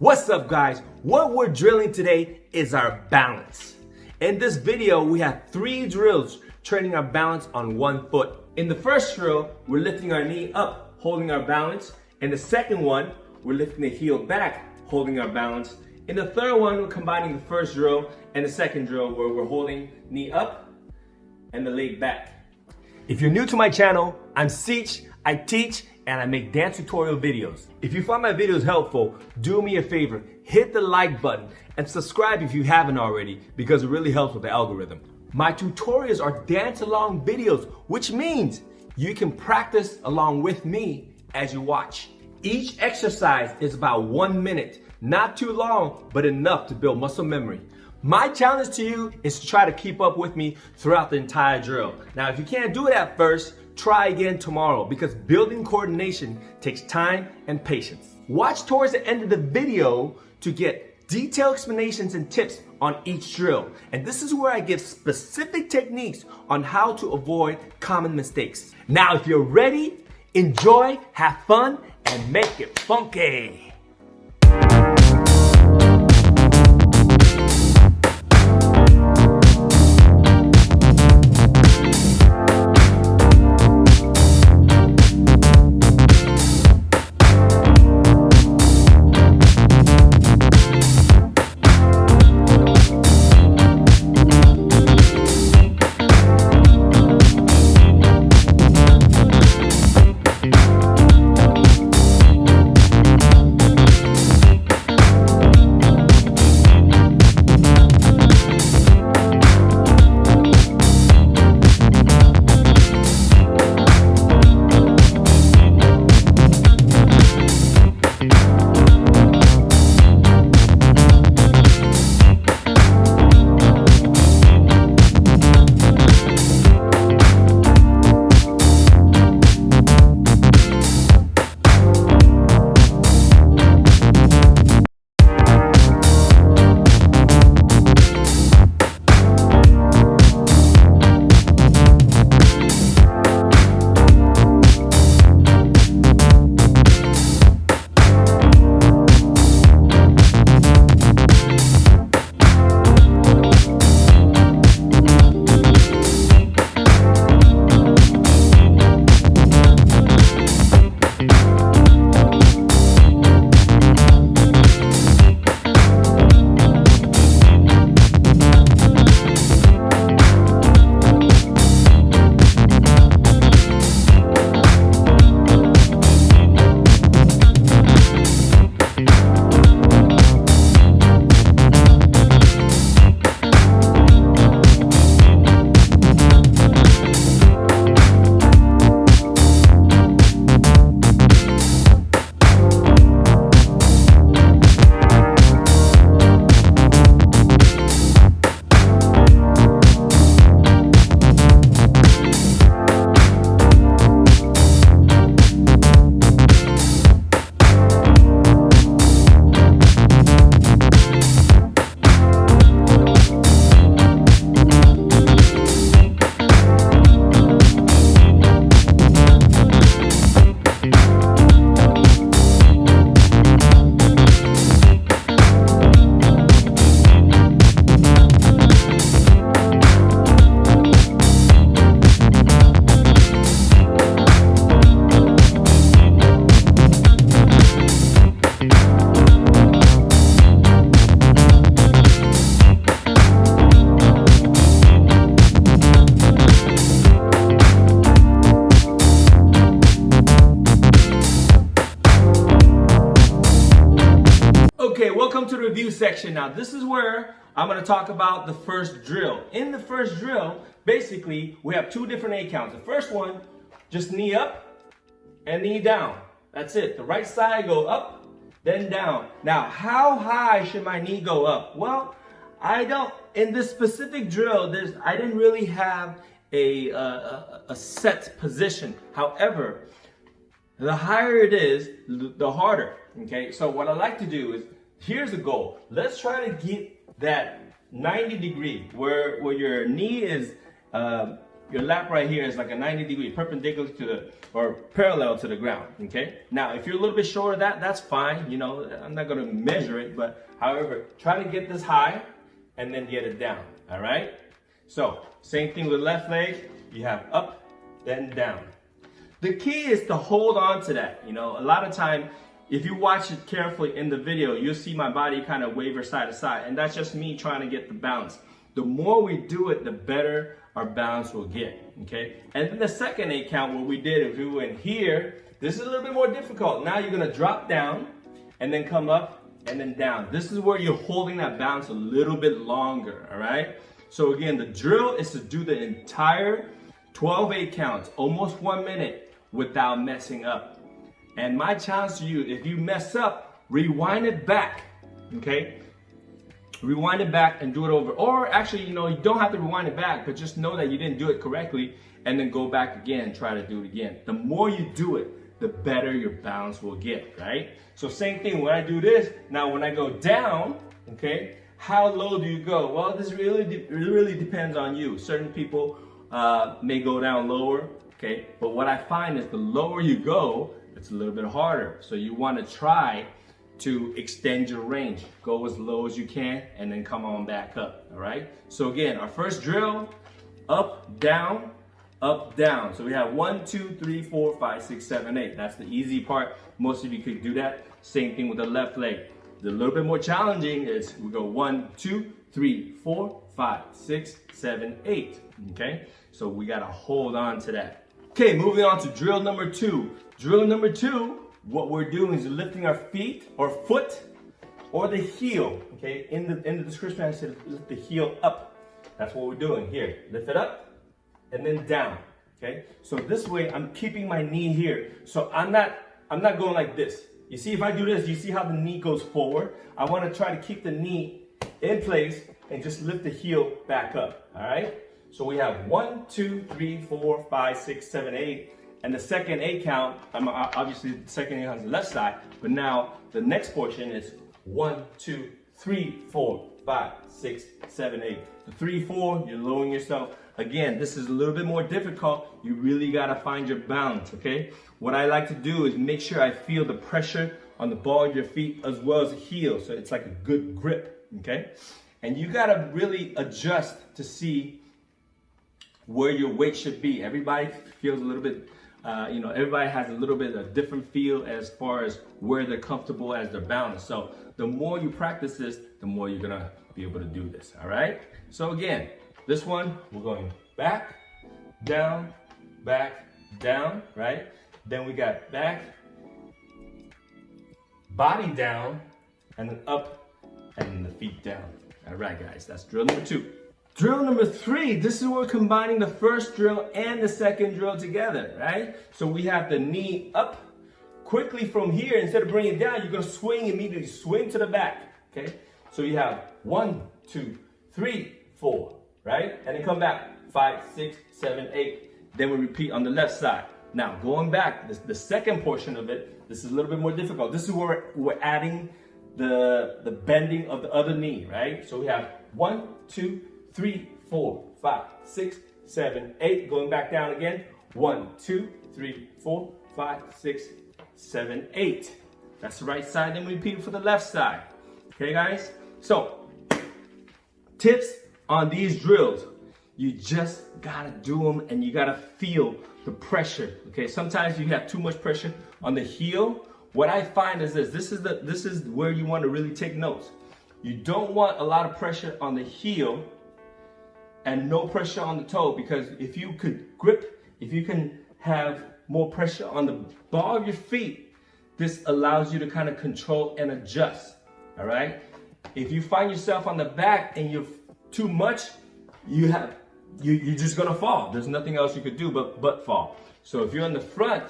What's up, guys? What we're drilling today is our balance. In this video, we have 3 drills training our balance on 1 foot. In the first drill, we're lifting our knee up, holding our balance. In the second one, we're lifting the heel back, holding our balance. In the third one, we're combining the first drill and the second drill where we're holding knee up and the leg back. If you're new to my channel, I'm Seech. I teach and I make dance tutorial videos. If you find my videos helpful, do me a favor, hit the like button and subscribe if you haven't already because it really helps with the algorithm. My tutorials are dance along videos, which means you can practice along with me as you watch. Each exercise is about 1 minute, not too long, but enough to build muscle memory. My challenge to you is to try to keep up with me throughout the entire drill. Now, if you can't do it at first, try again tomorrow because building coordination takes time and patience. Watch towards the end of the video to get detailed explanations and tips on each drill. And this is where I give specific techniques on how to avoid common mistakes. Now, if you're ready, enjoy, have fun, and make it funky. Okay, welcome to the review section. Now, this is where I'm going to talk about the first drill. In the first drill, basically, we have 2 different A counts. The first one, just knee up and knee down. That's it. The right side go up, then down. Now, how high should my knee go up? Well, in this specific drill, I didn't really have a set position. However, the higher it is, the harder. Okay, so what I like to do is, here's the goal. Let's try to get that 90 degree where your knee is your lap right here is like a 90 degree, perpendicular to the, or parallel to the ground, okay? Now, if you're a little bit short of that, that's fine. You know, I'm not gonna measure it, but however, try to get this high and then get it down, all right? So, same thing with the left leg. You have up, then down. The key is to hold on to that. You know, a lot of time, if you watch it carefully in the video, you'll see my body kind of waver side to side, and that's just me trying to get the balance. The more we do it, the better our balance will get, okay? And then the second 8 count, what we did is we went here. This is a little bit more difficult. Now you're gonna drop down and then come up and then down. This is where you're holding that balance a little bit longer, all right? So again, the drill is to do the entire 12 8 counts, almost 1 minute, without messing up. And my challenge to you, if you mess up, rewind it back, okay? Rewind it back and do it over. Or actually, you know, you don't have to rewind it back, but just know that you didn't do it correctly and then go back again and try to do it again. The more you do it, the better your balance will get, right? So same thing, when I do this, now when I go down, okay, how low do you go? Well, this really depends on you. Certain people may go down lower, okay? But what I find is the lower you go, it's a little bit harder. So you want to try to extend your range. Go as low as you can and then come on back up, all right? So again, our first drill, up, down, up, down. So we have 1, 2, 3, 4, 5, 6, 7, 8. That's the easy part. Most of you could do that. Same thing with the left leg. The little bit more challenging is we go 1, 2, 3, 4, 5, 6, 7, 8, okay? So we gotta hold on to that. Okay, moving on to drill number 2. Drill number 2, what we're doing is lifting our feet or foot or the heel, okay? In the description I said lift the heel up. That's what we're doing here. Lift it up and then down, okay? So this way I'm keeping my knee here. So I'm not going like this. You see, if I do this, you see how the knee goes forward? I want to try to keep the knee in place and just lift the heel back up, all right? So we have 1, 2, 3, 4, 5, 6, 7, 8. And the second 8 count, obviously the second 8 count is the left side, but now the next portion is 1, 2, 3, 4, 5, 6, 7, 8. The 3, 4, you're lowering yourself. Again, this is a little bit more difficult. You really gotta find your balance, okay? What I like to do is make sure I feel the pressure on the ball of your feet as well as the heel, so it's like a good grip, okay? And you gotta really adjust to see where your weight should be. Everybody feels a little bit, everybody has a little bit of a different feel as far as where they're comfortable as their balance. So the more you practice this, the more you're gonna be able to do this, all right? So again, this one, we're going back, down, right? Then we got back, body down, and then up, and then the feet down. All right, guys, that's drill number 2. Drill number 3, this is where we're combining the first drill and the second drill together, right? So we have the knee up. Quickly from here, instead of bringing it down, you're gonna swing immediately, swing to the back, okay? So you have 1, 2, 3, 4, right? And then come back, 5, 6, 7, 8. Then we repeat on the left side. Now, going back, the second portion of it, this is a little bit more difficult. This is where we're adding the bending of the other knee, right? So we have 1, 2, 3, 4, 5, 6, 7, 8. Going back down again. 1, 2, 3, 4, 5, 6, 7, 8. That's the right side. Then we repeat for the left side. Okay, guys? So, tips on these drills. You just gotta do them and you gotta feel the pressure. Okay, sometimes you have too much pressure on the heel. What I find is this is where you want to really take notes. You don't want a lot of pressure on the heel and no pressure on the toe, because if you could grip, if you can have more pressure on the ball of your feet, this allows you to kind of control and adjust, all right? If you find yourself on the back and you're too much, you're just gonna fall. There's nothing else you could do but fall. So if you're on the front,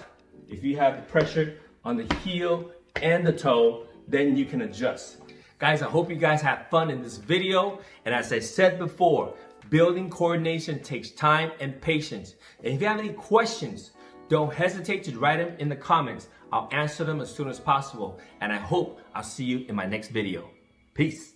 if you have the pressure on the heel and the toe, then you can adjust. Guys, I hope you guys had fun in this video. And as I said before, building coordination takes time and patience. And if you have any questions, don't hesitate to write them in the comments. I'll answer them as soon as possible. And I hope I'll see you in my next video. Peace.